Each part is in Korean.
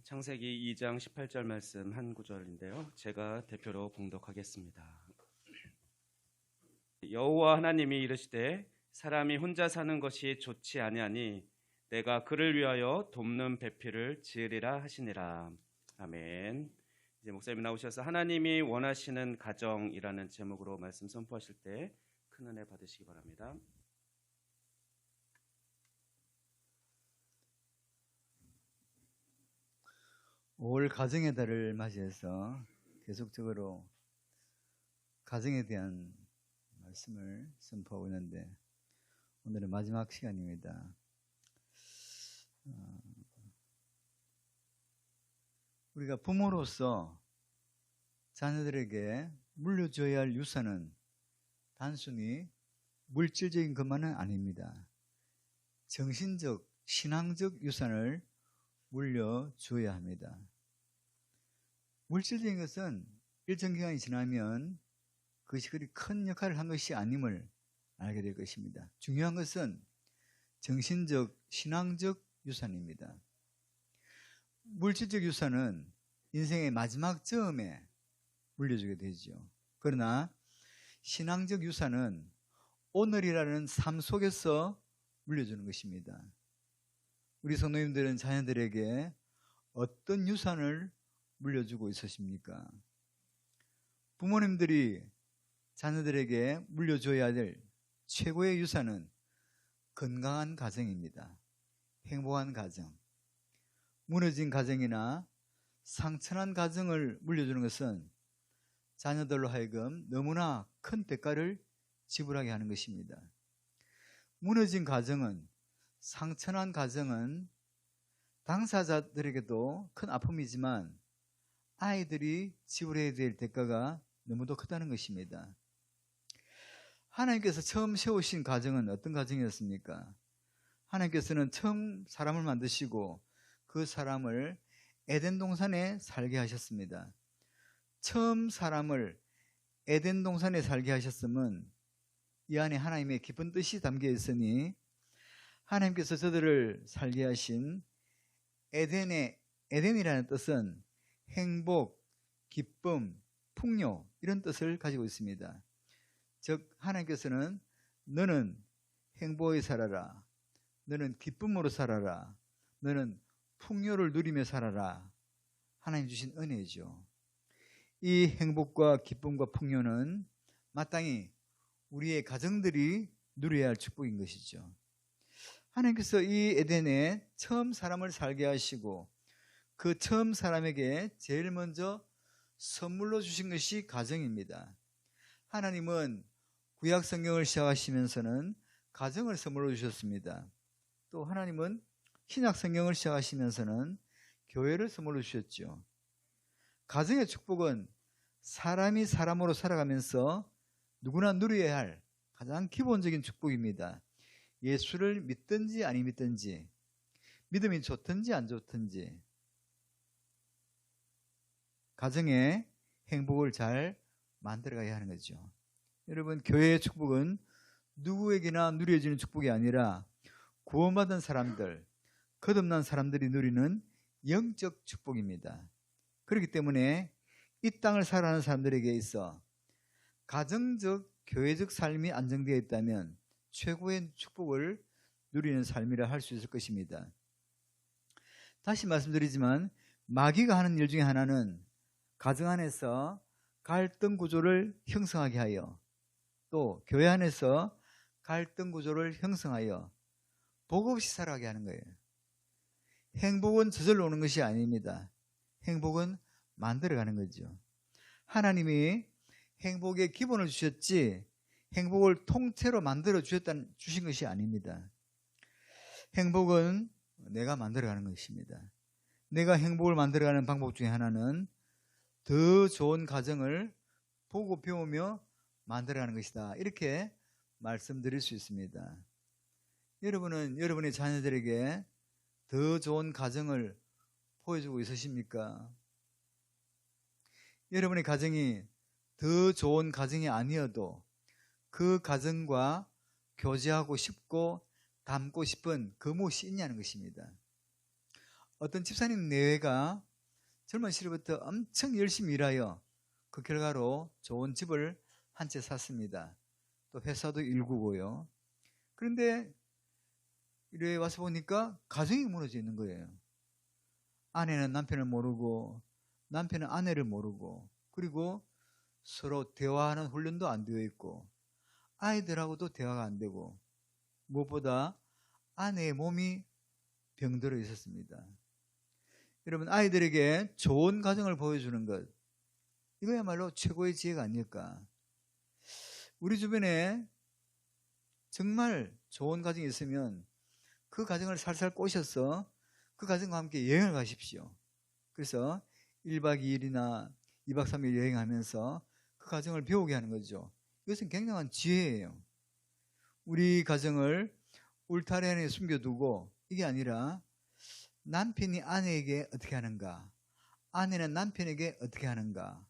창세기 2장 18절 말씀 한 구절인데요. 제가 대표로 봉독하겠습니다. 여호와 하나님이 이르시되 사람이 혼자 사는 것이 좋지 아니하니 내가 그를 위하여 돕는 배필을 지으리라 하시니라. 아멘. 이제 목사님 나오셔서 하나님이 원하시는 가정이라는 제목으로 말씀 선포하실 때 큰 은혜 받으시기 바랍니다. 올 가정의 달을 맞이해서 계속적으로 가정에 대한 말씀을 선포하고 있는데 오늘은 마지막 시간입니다. 우리가 부모로서 자녀들에게 물려줘야 할 유산은 단순히 물질적인 것만은 아닙니다. 정신적, 신앙적 유산을 물려줘야 합니다. 물질적인 것은 일정 기간이 지나면 그것이 그리 큰 역할을 한 것이 아님을 알게 될 것입니다. 중요한 것은 정신적, 신앙적 유산입니다. 물질적 유산은 인생의 마지막 점에 물려주게 되죠. 그러나 신앙적 유산은 오늘이라는 삶 속에서 물려주는 것입니다. 우리 성도님들은 자녀들에게 어떤 유산을 물려주고 있으십니까? 부모님들이 자녀들에게 물려줘야 될 최고의 유산은 건강한 가정입니다. 행복한 가정. 무너진 가정이나 상처난 가정을 물려주는 것은 자녀들로 하여금 너무나 큰 대가를 지불하게 하는 것입니다. 무너진 가정은, 상처난 가정은 당사자들에게도 큰 아픔이지만 아이들이 지불해야 될 대가가 너무도 크다는 것입니다. 하나님께서 처음 세우신 가정은 어떤 가정이었습니까? 하나님께서는 처음 사람을 만드시고 그 사람을 에덴 동산에 살게 하셨습니다. 처음 사람을 에덴 동산에 살게 하셨음은 이 안에 하나님의 깊은 뜻이 담겨 있으니 하나님께서 저들을 살게 하신 에덴이라는 뜻은 행복, 기쁨, 풍요 이런 뜻을 가지고 있습니다. 즉 하나님께서는 너는 행복히 살아라, 너는 기쁨으로 살아라, 너는 풍요를 누리며 살아라. 하나님 주신 은혜죠. 이 행복과 기쁨과 풍요는 마땅히 우리의 가정들이 누려야 할 축복인 것이죠. 하나님께서 이 에덴에 처음 사람을 살게 하시고 그 처음 사람에게 제일 먼저 선물로 주신 것이 가정입니다. 하나님은 구약 성경을 시작하시면서는 가정을 선물로 주셨습니다. 또 하나님은 신약 성경을 시작하시면서는 교회를 선물로 주셨죠. 가정의 축복은 사람이 사람으로 살아가면서 누구나 누려야 할 가장 기본적인 축복입니다. 예수를 믿든지 아니 믿든지, 믿음이 좋든지 안 좋든지 가정의 행복을 잘 만들어가야 하는 거죠. 여러분, 교회의 축복은 누구에게나 누려지는 축복이 아니라 구원받은 사람들, 거듭난 사람들이 누리는 영적 축복입니다. 그렇기 때문에 이 땅을 살아가는 사람들에게 있어 가정적, 교회적 삶이 안정되어 있다면 최고의 축복을 누리는 삶이라 할 수 있을 것입니다. 다시 말씀드리지만 마귀가 하는 일 중에 하나는 가정 안에서 갈등 구조를 형성하게 하여 또 교회 안에서 갈등 구조를 형성하여 복 없이 살아가게 하는 거예요. 행복은 저절로 오는 것이 아닙니다. 행복은 만들어가는 거죠. 하나님이 행복의 기본을 주셨지 행복을 통째로 만들어 주신 것이 아닙니다. 행복은 내가 만들어가는 것입니다. 내가 행복을 만들어가는 방법 중에 하나는 더 좋은 가정을 보고 배우며 만들어가는 것이다. 이렇게 말씀드릴 수 있습니다. 여러분은 여러분의 자녀들에게 더 좋은 가정을 보여주고 있으십니까? 여러분의 가정이 더 좋은 가정이 아니어도 그 가정과 교제하고 싶고 닮고 싶은 그 무엇이 있냐는 것입니다. 어떤 집사님 내외가 젊은 시절부터 엄청 열심히 일하여 그 결과로 좋은 집을 한 채 샀습니다. 또 회사도 일구고요. 그런데 이래 와서 보니까 가정이 무너져 있는 거예요. 아내는 남편을 모르고 남편은 아내를 모르고, 그리고 서로 대화하는 훈련도 안 되어 있고 아이들하고도 대화가 안 되고, 무엇보다 아내의 몸이 병들어 있었습니다. 여러분, 아이들에게 좋은 가정을 보여주는 것, 이거야말로 최고의 지혜가 아닐까. 우리 주변에 정말 좋은 가정이 있으면 그 가정을 살살 꼬셔서 그 가정과 함께 여행을 가십시오. 그래서 1박 2일이나 2박 3일 여행하면서 그 가정을 배우게 하는 거죠. 이것은 굉장한 지혜예요. 우리 가정을 울타리 안에 숨겨두고, 이게 아니라 남편이 아내에게 어떻게 하는가, 아내는 남편에게 어떻게 하는가,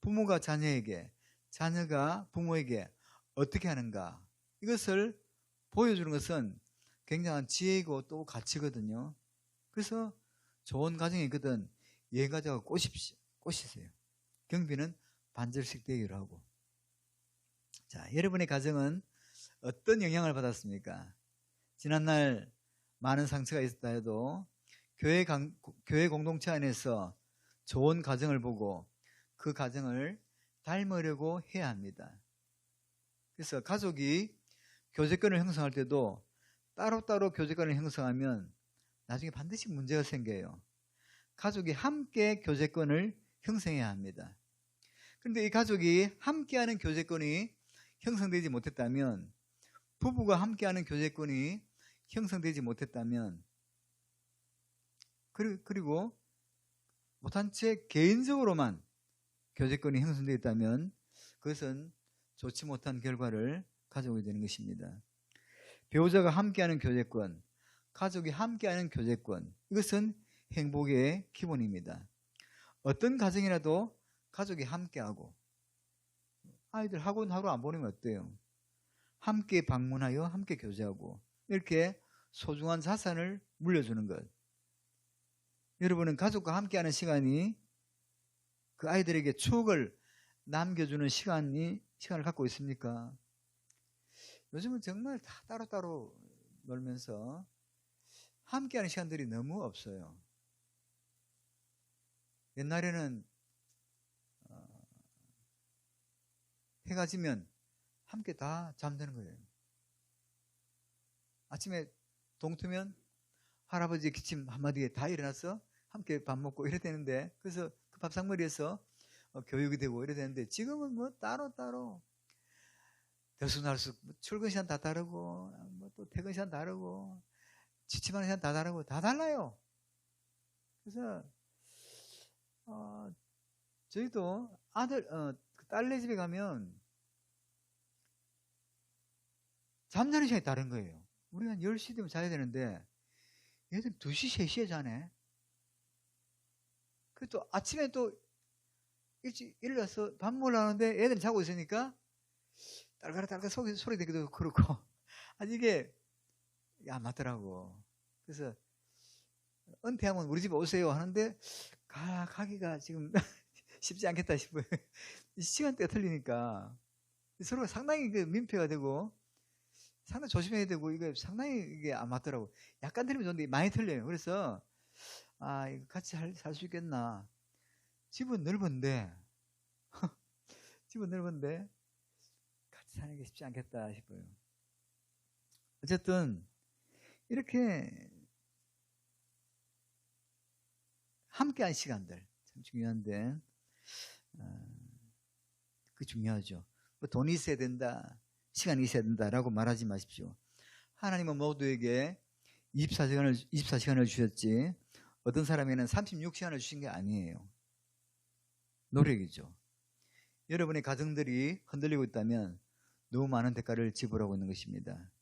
부모가 자녀에게, 자녀가 부모에게 어떻게 하는가, 이것을 보여주는 것은 굉장한 지혜이고 또 가치거든요. 그래서 좋은 가정이 있거든 여행 가자고 꼬시세요. 경비는 반절씩 대기를 하고. 자, 여러분의 가정은 어떤 영향을 받았습니까? 지난날 많은 상처가 있었다 해도 교회 공동체 안에서 좋은 가정을 보고 그 가정을 닮으려고 해야 합니다. 그래서 가족이 교제권을 형성할 때도 따로따로 교제권을 형성하면 나중에 반드시 문제가 생겨요. 가족이 함께 교제권을 형성해야 합니다. 그런데 이 가족이 함께하는 교제권이 형성되지 못했다면, 부부가 함께하는 교제권이 형성되지 못했다면, 그리고 못한 채 개인적으로만 교제권이 형성되어 있다면 그것은 좋지 못한 결과를 가져오게 되는 것입니다. 배우자가 함께하는 교제권, 가족이 함께하는 교제권, 이것은 행복의 기본입니다. 어떤 가정이라도 가족이 함께하고, 아이들 학원 하루 안 보내면 어때요? 함께 방문하여 함께 교제하고, 이렇게 소중한 자산을 물려주는 것. 여러분은 가족과 함께하는 시간이 그 아이들에게 추억을 남겨주는 시간을 갖고 있습니까? 요즘은 정말 다 따로따로 놀면서 함께하는 시간들이 너무 없어요. 옛날에는 해가 지면 함께 다 잠드는 거예요. 아침에 동트면 할아버지 기침 한마디에 다 일어나서 함께 밥 먹고 이래 되는데, 그래서 그 밥상머리에서 교육이 되고 이래 되는데, 지금은 뭐 따로따로 들쑥날쑥 출근 시간 다 다르고, 뭐 또 퇴근 시간 다르고, 지침하는 시간 다 다르고, 다 달라요. 그래서 저희도 딸네 집에 가면 잠자는 시간이 다른 거예요. 우리가 한 10시 되면 자야 되는데 얘들 2시, 3시에 자네. 그리고 또 아침에 또 일찍 일어나서 밥 먹으러 하는데 애들이 자고 있으니까 딸가락딸가락 소리 내기도 그렇고 아니 이게 야 맞더라고. 그래서 은퇴하면 우리 집에 오세요 하는데 가기가 지금 쉽지 않겠다 싶어요. 시간대가 틀리니까 서로가 상당히 민폐가 되고 상당히 조심해야 되고, 이거 상당히 이게 안 맞더라고. 약간 틀리면 좋은데 많이 틀려요. 그래서 이거 같이 살 수 있겠나. 집은 넓은데 같이 사는 게 쉽지 않겠다 싶어요. 어쨌든 이렇게 함께한 시간들 참 중요한데 그게 중요하죠. 뭐 돈이 있어야 된다, 시간이 있어야 된다라고 말하지 마십시오. 하나님은 모두에게 24시간을 주셨지 어떤 사람에게는 36시간을 주신 게 아니에요. 노력이죠. 여러분의 가정들이 흔들리고 있다면 너무 많은 대가를 지불하고 있는 것입니다.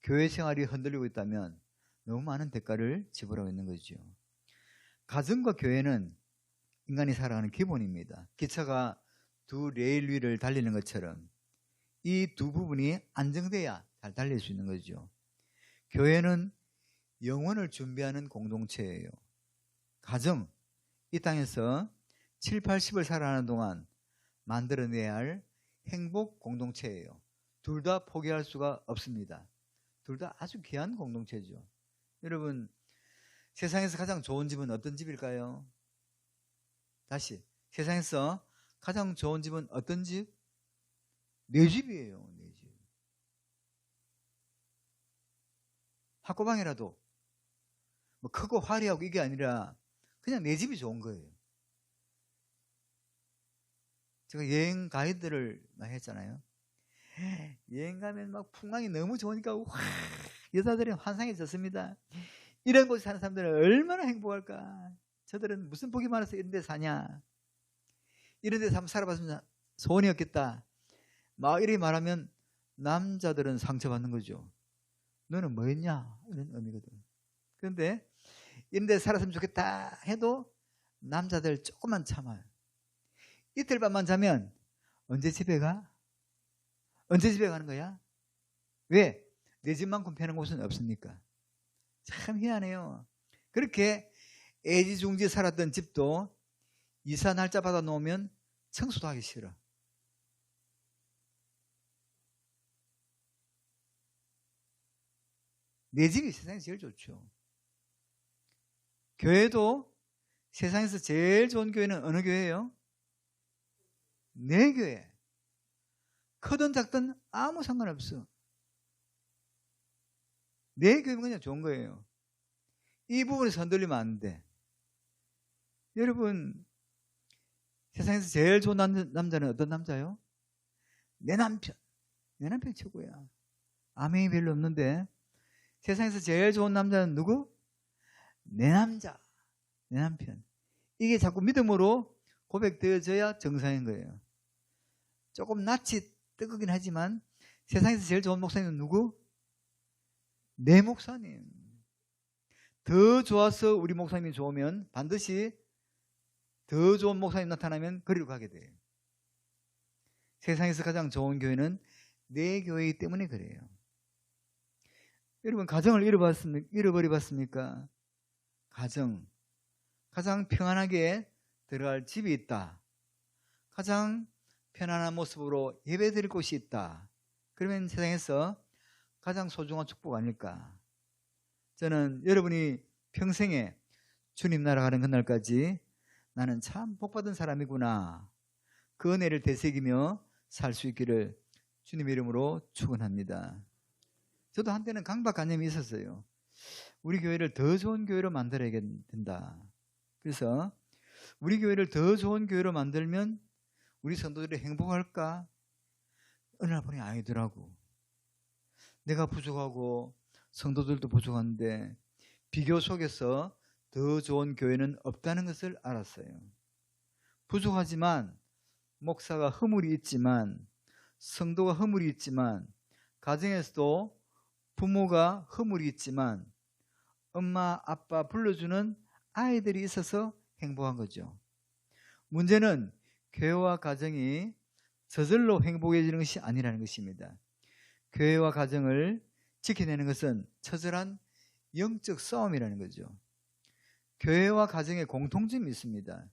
교회 생활이 흔들리고 있다면 너무 많은 대가를 지불하고 있는 거죠. 가정과 교회는 인간이 살아가는 기본입니다. 기차가 두 레일 위를 달리는 것처럼 이 두 부분이 안정돼야 잘 달릴 수 있는 거죠. 교회는 영혼을 준비하는 공동체예요. 가정, 이 땅에서 7, 80을 살아가는 동안 만들어내야 할 행복 공동체예요. 둘 다 포기할 수가 없습니다. 둘 다 아주 귀한 공동체죠. 여러분, 세상에서 가장 좋은 집은 어떤 집일까요? 다시, 세상에서 가장 좋은 집은 어떤 집? 내 집이에요. 내 집. 학고방이라도 뭐 크고 화려하고 이게 아니라 그냥 내 집이 좋은 거예요. 제가 여행 가이드를 많이 했잖아요. 여행 가면 막 풍광이 너무 좋으니까 와, 여자들이 환상해졌습니다. 이런 곳에 사는 사람들은 얼마나 행복할까. 저들은 무슨 복이 많아서 이런 데 사냐. 이런 데서 한번 살아봤으면 소원이 없겠다. 막 이렇게 말하면 남자들은 상처받는 거죠. 너는 뭐 했냐? 이런 의미거든. 그런데 이런 데 살았으면 좋겠다 해도 남자들 조금만 참아요. 이틀 밤만 자면 언제 집에 가? 언제 집에 가는 거야? 왜? 내 집만큼 편한 곳은 없으니까. 참 희한해요. 그렇게 애지중지 살았던 집도 이사 날짜 받아 놓으면 청소도 하기 싫어. 내 집이 세상에서 제일 좋죠. 교회도 세상에서 제일 좋은 교회는 어느 교회예요? 내 교회. 크든 작든 아무 상관없어. 내 교회는 그냥 좋은 거예요. 이 부분에서 흔들리면 안 돼. 여러분, 세상에서 제일 좋은 남자는 어떤 남자요? 내 남편. 내 남편이 최고야. 아멘이 별로 없는데 세상에서 제일 좋은 남자는 누구? 내 남자. 내 남편. 이게 자꾸 믿음으로 고백되어져야 정상인 거예요. 조금 낯이 뜨거긴 하지만 세상에서 제일 좋은 목사님은 누구? 내 목사님. 더 좋아서 우리 목사님이 좋으면 반드시 더 좋은 목사님 나타나면 그리로 가게 돼요. 세상에서 가장 좋은 교회는 내 교회이기 때문에 그래요. 여러분, 가정을 잃어버려봤습니까? 가정. 가장 평안하게 들어갈 집이 있다. 가장 편안한 모습으로 예배 드릴 곳이 있다. 그러면 세상에서 가장 소중한 축복 아닐까? 저는 여러분이 평생에 주님 나라 가는 그날까지 나는 참 복받은 사람이구나. 그 은혜를 되새기며 살 수 있기를 주님의 이름으로 축원합니다. 저도 한때는 강박관념이 있었어요. 우리 교회를 더 좋은 교회로 만들어야 된다. 그래서 우리 교회를 더 좋은 교회로 만들면 우리 성도들이 행복할까? 어느 날 보니 아니더라고. 내가 부족하고 성도들도 부족한데 비교 속에서 더 좋은 교회는 없다는 것을 알았어요. 부족하지만 목사가 허물이 있지만 성도가 허물이 있지만 가정에서도 부모가 허물이 있지만 엄마 아빠 불러주는 아이들이 있어서 행복한 거죠. 문제는 교회와 가정이 저절로 행복해지는 것이 아니라는 것입니다. 교회와 가정을 지켜내는 것은 처절한 영적 싸움이라는 거죠. 교회와 가정의 공통점이 있습니다.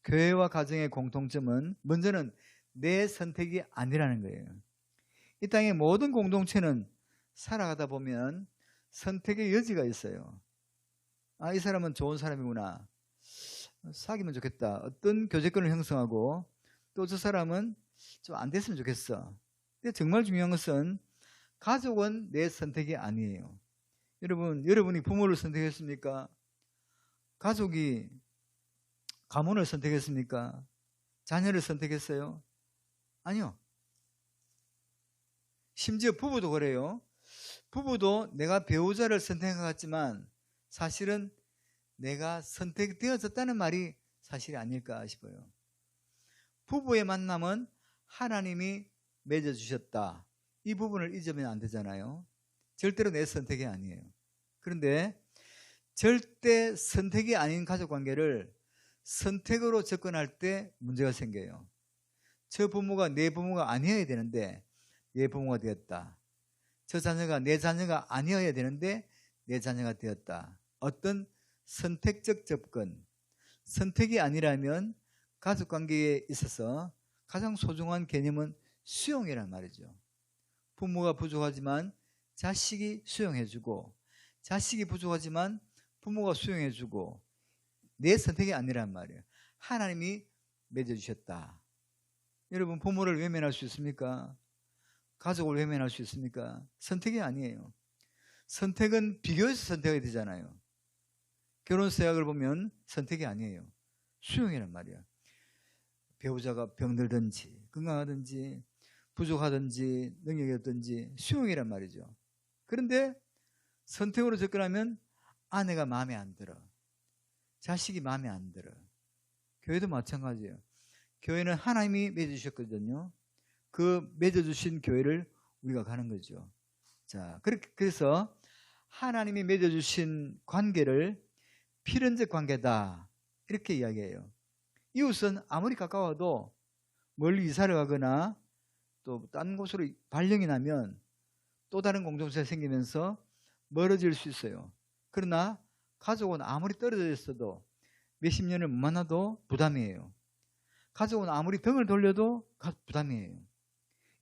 교회와 가정의 공통점은 먼저는 내 선택이 아니라는 거예요. 이 땅의 모든 공동체는 살아가다 보면 선택의 여지가 있어요. 아, 이 사람은 좋은 사람이구나. 사귀면 좋겠다. 어떤 교제권을 형성하고 또 저 사람은 좀 안 됐으면 좋겠어. 근데 정말 중요한 것은 가족은 내 선택이 아니에요. 여러분이 부모를 선택했습니까? 가족이 가문을 선택했습니까? 자녀를 선택했어요? 아니요. 심지어 부부도 그래요. 부부도 내가 배우자를 선택한 것 같지만 사실은 내가 선택되어졌다는 말이 사실이 아닐까 싶어요. 부부의 만남은 하나님이 맺어주셨다. 이 부분을 잊으면 안 되잖아요. 절대로 내 선택이 아니에요. 그런데 절대 선택이 아닌 가족관계를 선택으로 접근할 때 문제가 생겨요. 저 부모가 내 부모가 아니어야 되는데 내 부모가 되었다. 저 자녀가 내 자녀가 아니어야 되는데 내 자녀가 되었다. 어떤 선택적 접근. 선택이 아니라면 가족관계에 있어서 가장 소중한 개념은 수용이란 말이죠. 부모가 부족하지만 자식이 수용해주고, 자식이 부족하지만 부모가 수용해주고, 내 선택이 아니란 말이에요. 하나님이 맺어주셨다. 여러분, 부모를 외면할 수 있습니까? 가족을 외면할 수 있습니까? 선택이 아니에요. 선택은 비교해서 선택이 되잖아요. 결혼 서약을 보면 선택이 아니에요. 수용이란 말이에요. 배우자가 병들든지 건강하든지 부족하든지 능력이 없든지 수용이란 말이죠. 그런데 선택으로 접근하면 아내가 마음에 안 들어, 자식이 마음에 안 들어. 교회도 마찬가지예요. 교회는 하나님이 맺어주셨거든요. 그 맺어주신 교회를 우리가 가는 거죠. 자, 그래서 하나님이 맺어주신 관계를 필연적 관계다, 이렇게 이야기해요. 이웃은 아무리 가까워도 멀리 이사를 가거나 또 딴 곳으로 발령이 나면 또 다른 공동체가 생기면서 멀어질 수 있어요. 그러나 가족은 아무리 떨어져 있어도 몇십 년을 못 만나도 부담이에요. 가족은 아무리 등을 돌려도 부담이에요.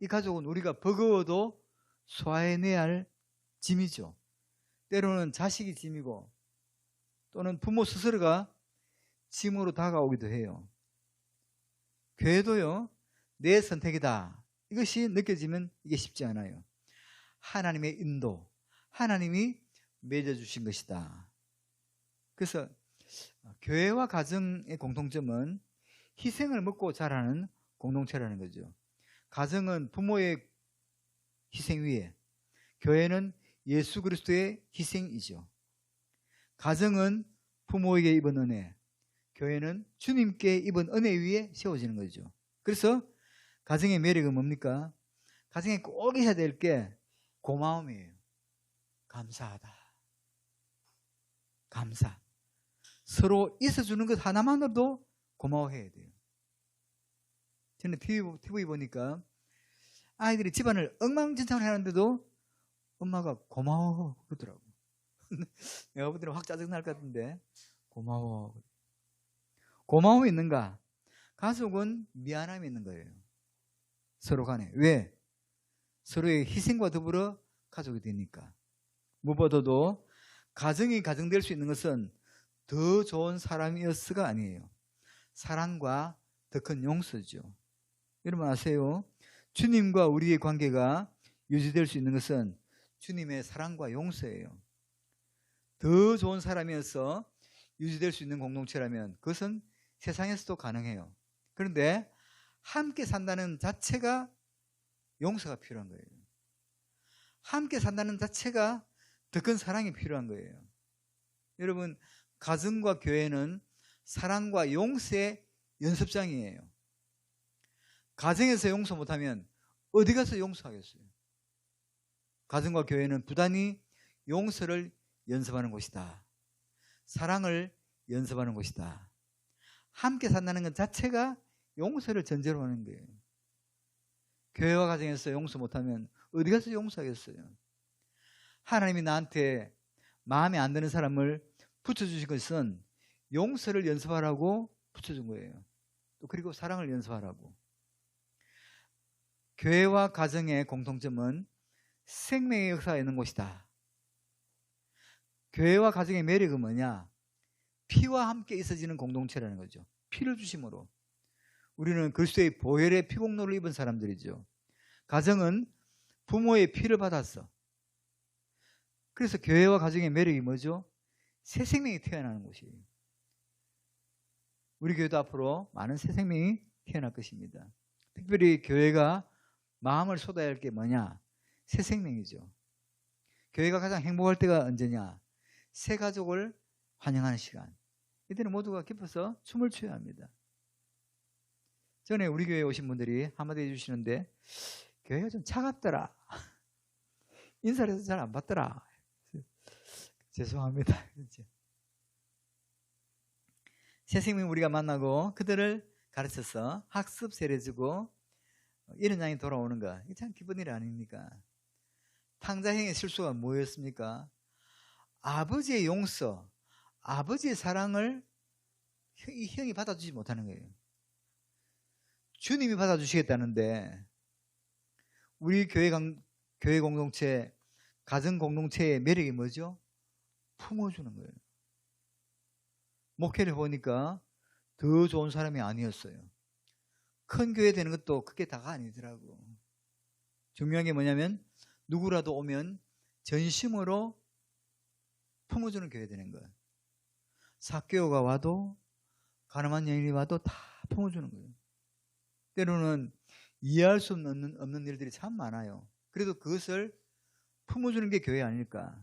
이 가족은 우리가 버거워도 소화해내야 할 짐이죠. 때로는 자식이 짐이고 또는 부모 스스로가 짐으로 다가오기도 해요. 교회도요, 내 선택이다, 이것이 느껴지면 이게 쉽지 않아요. 하나님의 인도, 하나님이 맺어주신 것이다. 그래서 교회와 가정의 공통점은 희생을 먹고 자라는 공동체라는 거죠. 가정은 부모의 희생 위에, 교회는 예수 그리스도의 희생이죠. 가정은 부모에게 입은 은혜, 교회는 주님께 입은 은혜 위에 세워지는 거죠. 그래서 가정의 매력은 뭡니까? 가정에 꼭 해야 될 게 고마움이에요. 감사하다. 감사. 서로 있어주는 것 하나만으로도 고마워해야 돼요. 저는 TV 보니까 아이들이 집안을 엉망진창을 하는데도 엄마가 고마워 그러더라고. 내가 볼 때는 확 짜증날 것 같은데, 고마워. 고마움이 있는가? 가족은 미안함이 있는 거예요. 서로 간에. 왜? 서로의 희생과 더불어 가족이 되니까. 무엇보다도 가정이 가정될 수 있는 것은 더 좋은 사람이었어가 아니에요. 사랑과 더 큰 용서죠. 여러분 아세요? 주님과 우리의 관계가 유지될 수 있는 것은 주님의 사랑과 용서예요. 더 좋은 사람이어서 유지될 수 있는 공동체라면 그것은 세상에서도 가능해요. 그런데 함께 산다는 자체가 용서가 필요한 거예요. 함께 산다는 자체가 더 큰 사랑이 필요한 거예요. 여러분, 가정과 교회는 사랑과 용서의 연습장이에요. 가정에서 용서 못하면 어디 가서 용서하겠어요? 가정과 교회는 부단히 용서를 연습하는 곳이다. 사랑을 연습하는 곳이다. 함께 산다는 것 자체가 용서를 전제로 하는 거예요. 교회와 가정에서 용서 못하면 어디 가서 용서하겠어요? 하나님이 나한테 마음에 안 드는 사람을 붙여주신 것은 용서를 연습하라고 붙여준 거예요. 또 그리고 사랑을 연습하라고. 교회와 가정의 공통점은 생명의 역사가 있는 곳이다. 교회와 가정의 매력은 뭐냐? 피와 함께 있어지는 공동체라는 거죠. 피를 주심으로. 우리는 그리스도의 보혈의 피공로를 입은 사람들이죠. 가정은 부모의 피를 받았어. 그래서 교회와 가정의 매력이 뭐죠? 새 생명이 태어나는 곳이에요. 우리 교회도 앞으로 많은 새 생명이 태어날 것입니다. 특별히 교회가 마음을 쏟아야 할 게 뭐냐? 새 생명이죠. 교회가 가장 행복할 때가 언제냐? 새 가족을 환영하는 시간. 이때는 모두가 기뻐서 춤을 춰야 합니다. 전에 우리 교회에 오신 분들이 한마디 해주시는데, 교회가 좀 차갑더라. 인사를 해서 잘 안 받더라. 죄송합니다. 새 생명 우리가 만나고 그들을 가르쳐서 학습 세례주고 이런 양이 돌아오는 거, 이게 참 기쁜 일 아닙니까? 탕자행의 실수가 뭐였습니까? 아버지의 용서, 아버지의 사랑을 이 형이 받아주지 못하는 거예요. 주님이 받아주시겠다는데 우리 교회 공동체, 가정 공동체의 매력이 뭐죠? 품어주는 거예요. 목회를 보니까 더 좋은 사람이 아니었어요. 큰 교회 되는 것도 그게 다가 아니더라고. 중요한 게 뭐냐면 누구라도 오면 전심으로 품어주는 교회 되는 거예요. 삭개오가 와도 가늠한 여인이 와도 다 품어주는 거예요. 때로는 이해할 수 없는 일들이 참 많아요. 그래도 그것을 품어주는 게 교회 아닐까.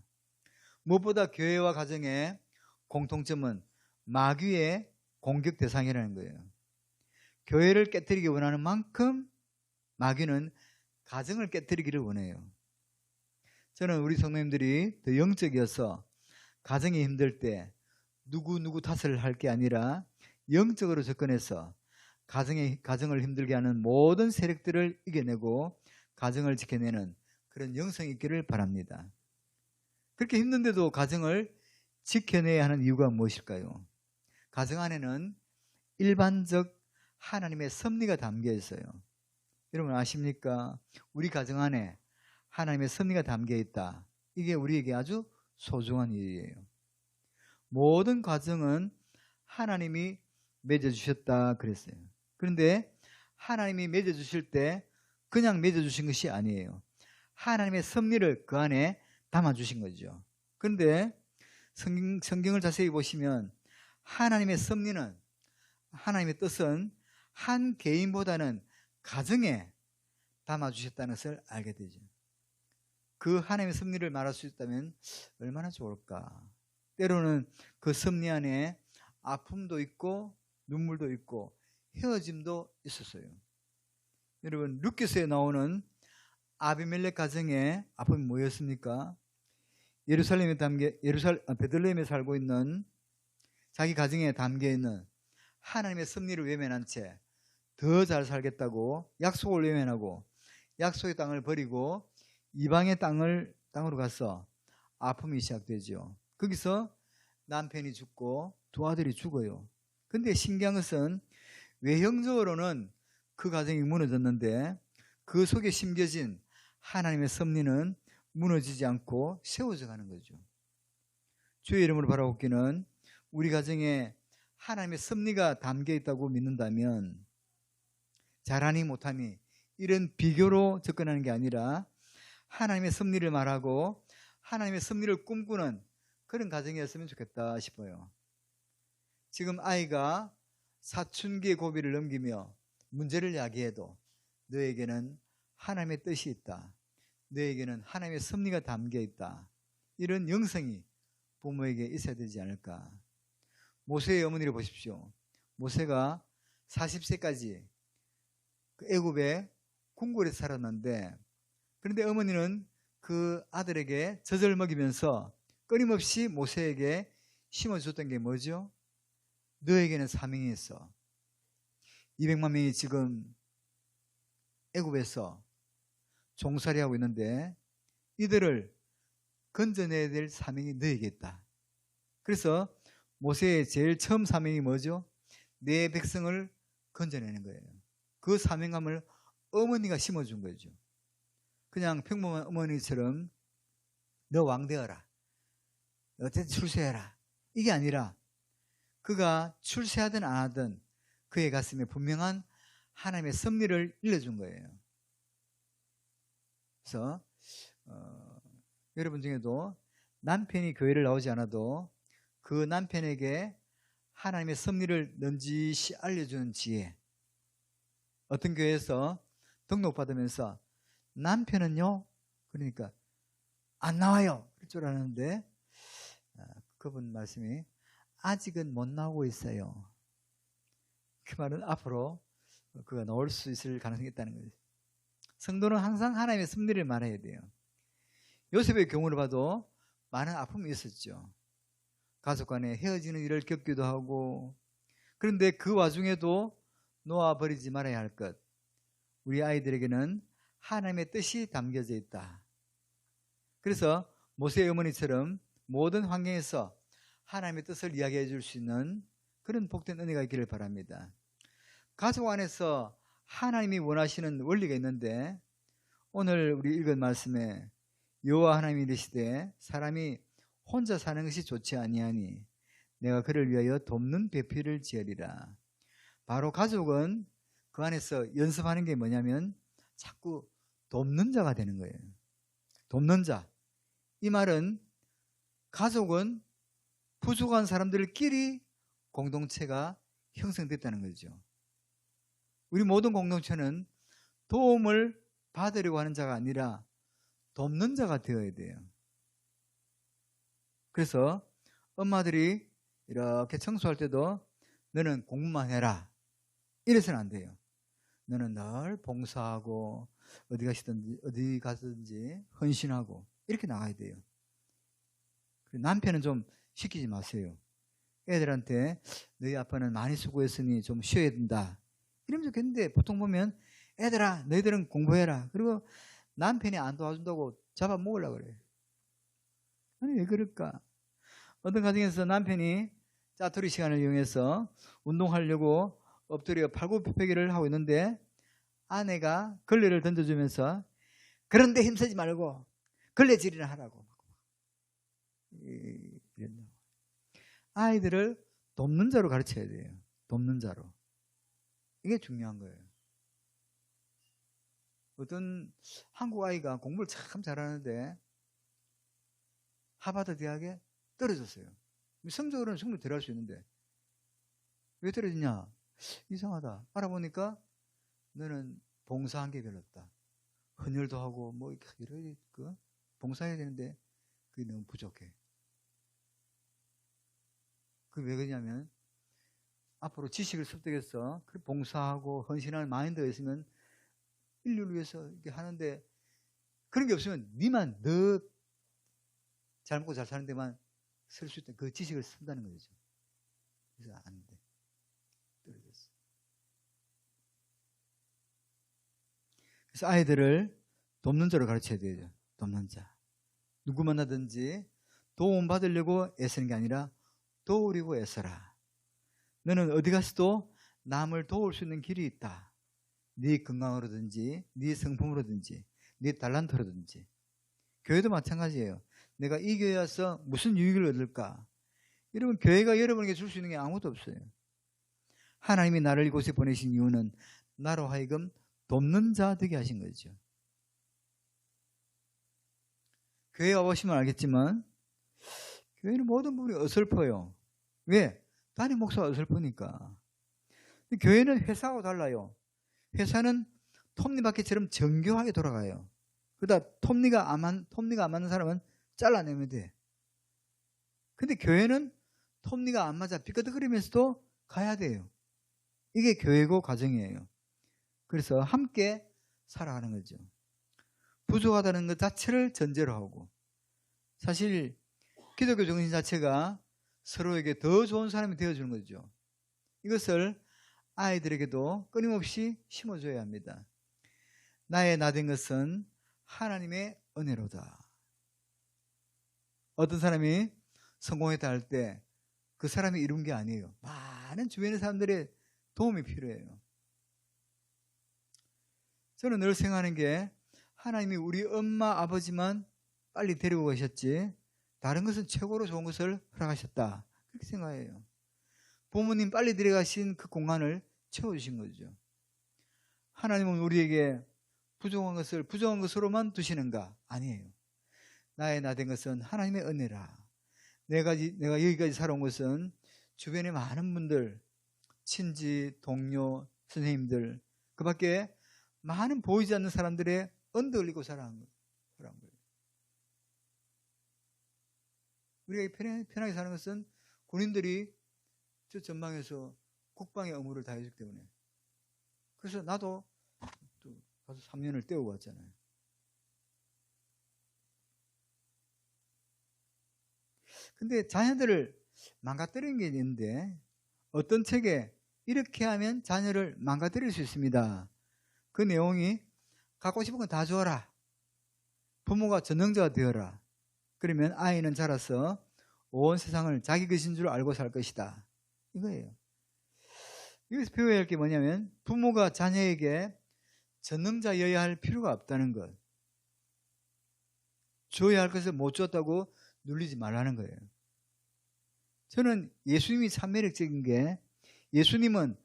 무엇보다 교회와 가정의 공통점은 마귀의 공격 대상이라는 거예요. 교회를 깨뜨리기 원하는 만큼 마귀는 가정을 깨뜨리기를 원해요. 저는 우리 성도님들이 더 영적이어서 가정이 힘들 때 누구 탓을 할 게 아니라 영적으로 접근해서 가정을 힘들게 하는 모든 세력들을 이겨내고 가정을 지켜내는 그런 영성이 있기를 바랍니다. 그렇게 힘든데도 가정을 지켜내야 하는 이유가 무엇일까요? 가정 안에는 일반적 하나님의 섭리가 담겨 있어요. 여러분 아십니까? 우리 가정 안에 하나님의 섭리가 담겨 있다. 이게 우리에게 아주 소중한 일이에요. 모든 가정은 하나님이 맺어주셨다 그랬어요. 그런데 하나님이 맺어주실 때 그냥 맺어주신 것이 아니에요. 하나님의 섭리를 그 안에 담아주신 거죠. 그런데 성경을 자세히 보시면 하나님의 섭리는, 하나님의 뜻은 한 개인보다는 가정에 담아주셨다는 것을 알게 되죠. 그 하나님의 섭리를 말할 수 있다면 얼마나 좋을까. 때로는 그 섭리 안에 아픔도 있고 눈물도 있고 헤어짐도 있었어요. 여러분 룻기서에 나오는 아비멜렉 가정의 아픔이 뭐였습니까? 베들레헴에 살고 있는 자기 가정에 담겨있는 하나님의 섭리를 외면한 채 더 잘 살겠다고 약속을 외면하고 약속의 땅을 버리고 이방의 땅으로 가서 아픔이 시작되죠. 거기서 남편이 죽고 두 아들이 죽어요. 근데 신기한 것은 외형적으로는 그 가정이 무너졌는데 그 속에 심겨진 하나님의 섭리는 무너지지 않고 세워져 가는 거죠. 주의 이름으로 바라옵기는 우리 가정에 하나님의 섭리가 담겨 있다고 믿는다면 잘하니 못하니 이런 비교로 접근하는 게 아니라 하나님의 섭리를 말하고 하나님의 섭리를 꿈꾸는 그런 가정이었으면 좋겠다 싶어요. 지금 아이가 사춘기의 고비를 넘기며 문제를 야기해도 너에게는 하나님의 뜻이 있다. 너에게는 하나님의 섭리가 담겨 있다. 이런 영성이 부모에게 있어야 되지 않을까. 모세의 어머니를 보십시오. 모세가 40세까지 애굽의 궁궐에서 살았는데 그런데 어머니는 그 아들에게 젖을 먹이면서 끊임없이 모세에게 심어줬던 게 뭐죠? 너에게는 사명이 있어. 200만 명이 지금 애굽에서 종살이 하고 있는데 이들을 건져내야 될 사명이 너에게 있다. 그래서 모세의 제일 처음 사명이 뭐죠? 내 백성을 건져내는 거예요. 그 사명감을 어머니가 심어준 거죠. 그냥 평범한 어머니처럼 너 왕되어라. 어쨌든 출세해라. 이게 아니라 그가 출세하든 안 하든 그의 가슴에 분명한 하나님의 섭리를 일러준 거예요. 그래서 여러분 중에도 남편이 교회를 나오지 않아도 그 남편에게 하나님의 섭리를 넌지시 알려주는 지혜. 어떤 교회에서 등록받으면서 남편은요? 그러니까 안 나와요. 그럴 줄 알았는데 그분 말씀이 아직은 못 나오고 있어요. 그 말은 앞으로 그가 나올 수 있을 가능성이 있다는 거죠. 성도는 항상 하나님의 섭리를 말해야 돼요. 요셉의 경우를 봐도 많은 아픔이 있었죠. 가족 간에 헤어지는 일을 겪기도 하고 그런데 그 와중에도 놓아버리지 말아야 할 것. 우리 아이들에게는 하나님의 뜻이 담겨져 있다. 그래서 모세의 어머니처럼 모든 환경에서 하나님의 뜻을 이야기해 줄 수 있는 그런 복된 은혜가 있기를 바랍니다. 가족 안에서 하나님이 원하시는 원리가 있는데 오늘 우리 읽은 말씀에 여호와 하나님이 이르시되 사람이 혼자 사는 것이 좋지 아니하니 내가 그를 위하여 돕는 배필을 지으리라. 바로 가족은 그 안에서 연습하는 게 뭐냐면 자꾸 돕는 자가 되는 거예요. 돕는 자. 이 말은 가족은 부족한 사람들끼리 공동체가 형성됐다는 거죠. 우리 모든 공동체는 도움을 받으려고 하는 자가 아니라 돕는 자가 되어야 돼요. 그래서 엄마들이 이렇게 청소할 때도 너는 공부만 해라 이래서는 안 돼요. 너는 늘 봉사하고 어디 가든지 헌신하고 이렇게 나가야 돼요. 남편은 좀 시키지 마세요. 애들한테 너희 아빠는 많이 수고했으니 좀 쉬어야 된다 이러면 좋겠는데 보통 보면 애들아 너희들은 공부해라 그리고 남편이 안 도와준다고 잡아먹으려고 그래요. 아니 왜 그럴까? 어떤 가정에서 남편이 짜투리 시간을 이용해서 운동하려고 엎드려 팔굽혀펴기를 하고 있는데 아내가 걸레를 던져주면서 그런데 힘쓰지 말고 걸레질이나 하라고. 아이들을 돕는 자로 가르쳐야 돼요. 돕는 자로. 이게 중요한 거예요. 어떤 한국 아이가 공부를 참 잘하는데 하버드 대학에 떨어졌어요. 성적으로는 충분히 들어갈 수 있는데 왜 떨어지냐? 이상하다. 알아보니까 너는 봉사한 게 별로 없다. 헌혈도 하고 뭐 이런 봉사해야 되는데 그게 너무 부족해. 그게 왜 그러냐면 앞으로 지식을 습득해서 봉사하고 헌신할 마인드가 있으면 인류를 위해서 이렇게 하는데 그런 게 없으면 니만 너 잘 먹고 잘 사는 데만 쓸 수 있다. 그 지식을 쓴다는 거죠. 그래서 안 돼. 떨어졌어. 그래서 아이들을 돕는 자로 가르쳐야 돼요. 돕는 자. 누구 만나든지 도움 받으려고 애쓰는 게 아니라 도우려고 애써라. 너는 어디 가서도 남을 도울 수 있는 길이 있다. 네 건강으로든지 네 성품으로든지 네 달란트로든지. 교회도 마찬가지예요. 내가 이 교회 와서 무슨 유익을 얻을까? 여러분 교회가 여러분에게 줄 수 있는 게 아무것도 없어요. 하나님이 나를 이곳에 보내신 이유는 나로 하여금 돕는 자 되게 하신 거죠. 교회에 와보시면 알겠지만 교회는 모든 부분이 어설퍼요. 왜? 담임 목사가 어설프니까. 교회는 회사하고 달라요. 회사는 톱니바퀴처럼 정교하게 돌아가요. 그러다 톱니가 안 맞는 사람은 잘라내면 돼. 근데 교회는 톱니가 안 맞아 삐끗거리면서도 가야 돼요. 이게 교회고 가정이에요. 그래서 함께 살아가는 거죠. 부족하다는 것 자체를 전제로 하고 사실 기독교 정신 자체가 서로에게 더 좋은 사람이 되어주는 거죠. 이것을 아이들에게도 끊임없이 심어줘야 합니다. 나의 나된 것은 하나님의 은혜로다. 어떤 사람이 성공했다 할 때 그 사람이 이룬 게 아니에요. 많은 주변의 사람들의 도움이 필요해요. 저는 늘 생각하는 게 하나님이 우리 엄마 아버지만 빨리 데리고 가셨지 다른 것은 최고로 좋은 것을 허락하셨다. 그렇게 생각해요. 부모님 빨리 데려가신 그 공간을 채워주신 거죠. 하나님은 우리에게 부족한 것으로만 두시는가? 아니에요. 나의 나된 것은 하나님의 은혜라. 내가 여기까지 살아온 것은 주변에 많은 분들, 친지, 동료, 선생님들, 그 밖에 많은 보이지 않는 사람들의 언덕을 올리고 살아온 거예요. 우리가 편하게 사는 것은 군인들이 저 전방에서 국방의 의무를 다해주기 때문에. 그래서 나도 또 가서 3년을 때우고 왔잖아요. 근데 자녀들을 망가뜨리는 게 있는데 어떤 책에 이렇게 하면 자녀를 망가뜨릴 수 있습니다. 그 내용이 갖고 싶은 건 다 주어라. 부모가 전능자가 되어라. 그러면 아이는 자라서 온 세상을 자기 것인 줄 알고 살 것이다. 이거예요. 여기서 배워야 할 게 뭐냐면 부모가 자녀에게 전능자여야 할 필요가 없다는 것. 줘야 할 것을 못 줬다고 눌리지 말라는 거예요. 저는 예수님이 참 매력적인 게 예수님은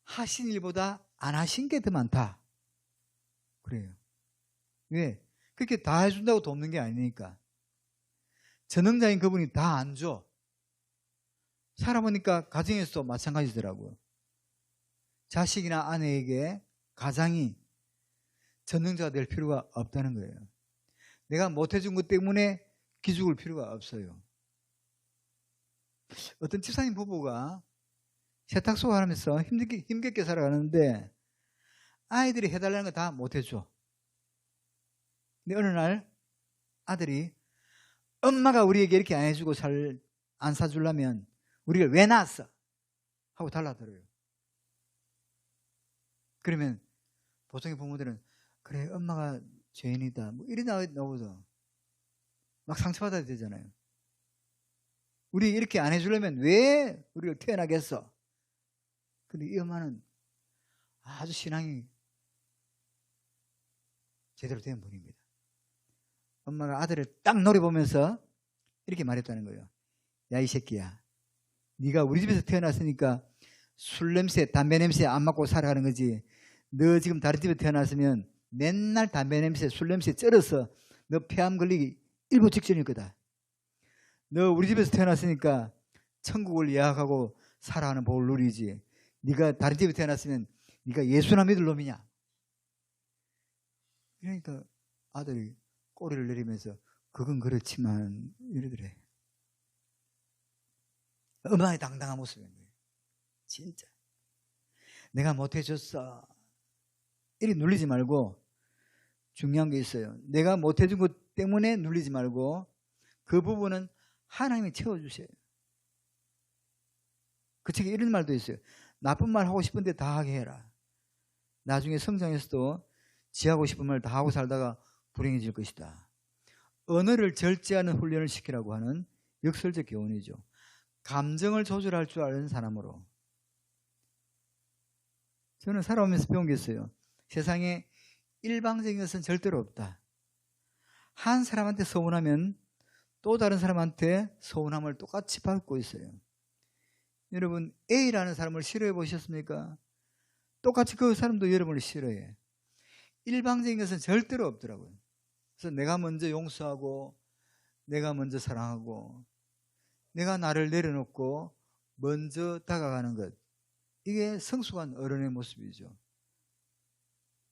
하신 일보다 안 하신 게 더 많다. 그래요. 왜? 그렇게 다 해준다고 돕는 게 아니니까. 전능자인 그분이 다 안 줘. 살아보니까 가정에서도 마찬가지더라고요. 자식이나 아내에게 가장이 전능자가 될 필요가 없다는 거예요. 내가 못해준 것 때문에 기죽을 필요가 없어요. 어떤 집사님 부부가 세탁소 하면서 힘겹게 살아가는데 아이들이 해달라는 거 다 못해줘. 근데 어느 날 아들이 엄마가 우리에게 이렇게 안 해주고 안 사주려면 우리를 왜 낳았어? 하고 달라들어요. 그러면 보통의 부모들은 그래 엄마가 죄인이다 뭐 이래 나오죠. 막 상처받아야 되잖아요. 우리 이렇게 안 해주려면 왜 우리를 태어나겠어? 근데 이 엄마는 아주 신앙이 제대로 된 분입니다. 엄마가 아들을 딱 노려보면서 이렇게 말했다는 거예요. 야, 이 새끼야. 네가 우리 집에서 태어났으니까 술 냄새, 담배 냄새 안 맡고 살아가는 거지. 너 지금 다른 집에 태어났으면 맨날 담배 냄새, 술 냄새 쩔어서 너 폐암 걸리기 일보 직전일 거다. 너 우리 집에서 태어났으니까 천국을 예약하고 살아가는 복을 누리지. 네가 다른 집에 태어났으면 네가 예수나 믿을 놈이냐. 그러니까 아들이 꼬리를 내리면서 그건 그렇지만 이러더래. 엄마의 당당한 모습인 거예요. 진짜. 내가 못해줬어. 이렇게 눌리지 말고 중요한 게 있어요. 내가 못해준 것 때문에 눌리지 말고 그 부분은 하나님이 채워주세요. 그 책에 이런 말도 있어요. 나쁜 말 하고 싶은데 다 하게 해라. 나중에 성장해서도 지하고 싶은 말 다 하고 살다가 불행해질 것이다. 언어를 절제하는 훈련을 시키라고 하는 역설적 교훈이죠. 감정을 조절할 줄 아는 사람으로. 저는 살아오면서 배운 게 있어요. 세상에 일방적인 것은 절대로 없다. 한 사람한테 서운하면 또 다른 사람한테 서운함을 똑같이 받고 있어요. 여러분 A라는 사람을 싫어해 보셨습니까? 똑같이 그 사람도 여러분을 싫어해. 일방적인 것은 절대로 없더라고요. 그래서 내가 먼저 용서하고 내가 먼저 사랑하고 내가 나를 내려놓고 먼저 다가가는 것, 이게 성숙한 어른의 모습이죠.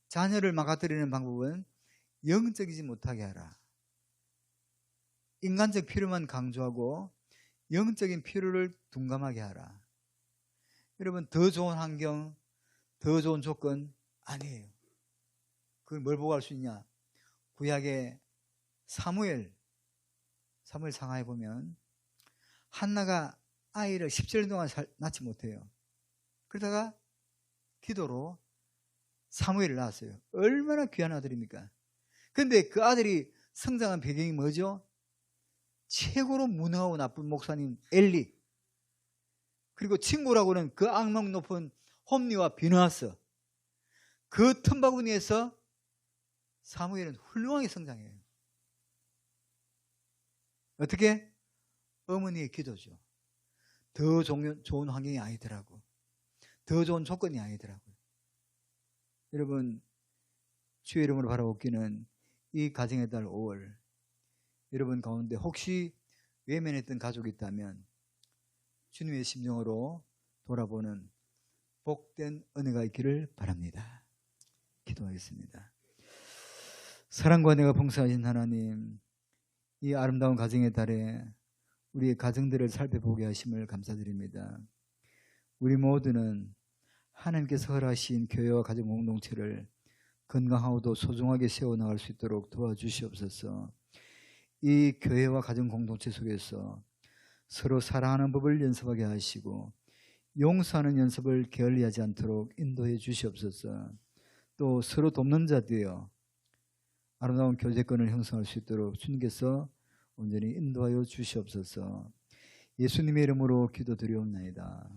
자녀를 망가뜨리는 방법은 영적이지 못하게 하라. 인간적 필요만 강조하고 영적인 필요를 둔감하게 하라. 여러분 더 좋은 환경, 더 좋은 조건 아니에요. 그걸 뭘 보고 알 수 있냐? 구약의 사무엘 상하에 보면 한나가 아이를 17년 동안 낳지 못해요. 그러다가 기도로 사무엘을 낳았어요. 얼마나 귀한 아들입니까? 그런데 그 아들이 성장한 배경이 뭐죠? 최고로 무능하고 나쁜 목사님 엘리, 그리고 친구라고는 그 악명 높은 홈리와 비느하스, 그 틈바구니에서 사무엘은 훌륭하게 성장해요. 어떻게? 어머니의 기도죠. 더 좋은 환경이 아니더라고. 더 좋은 조건이 아니더라고요. 여러분 주의 이름으로 바라옵기는 이 가정의 달 5월 여러분 가운데 혹시 외면했던 가족이 있다면 주님의 심정으로 돌아보는 복된 은혜가 있기를 바랍니다. 기도하겠습니다. 사랑과 은혜가 풍성하신 하나님, 이 아름다운 가정의 달에 우리의 가정들을 살펴보게 하심을 감사드립니다. 우리 모두는 하나님께서 허락하신 교회와 가정 공동체를 건강하고도 소중하게 세워나갈 수 있도록 도와주시옵소서. 이 교회와 가정 공동체 속에서 서로 사랑하는 법을 연습하게 하시고 용서하는 연습을 게을리하지 않도록 인도해 주시옵소서. 또 서로 돕는 자 되어 아름다운 교제권을 형성할 수 있도록 주님께서 온전히 인도하여 주시옵소서. 예수님의 이름으로 기도드리옵나이다.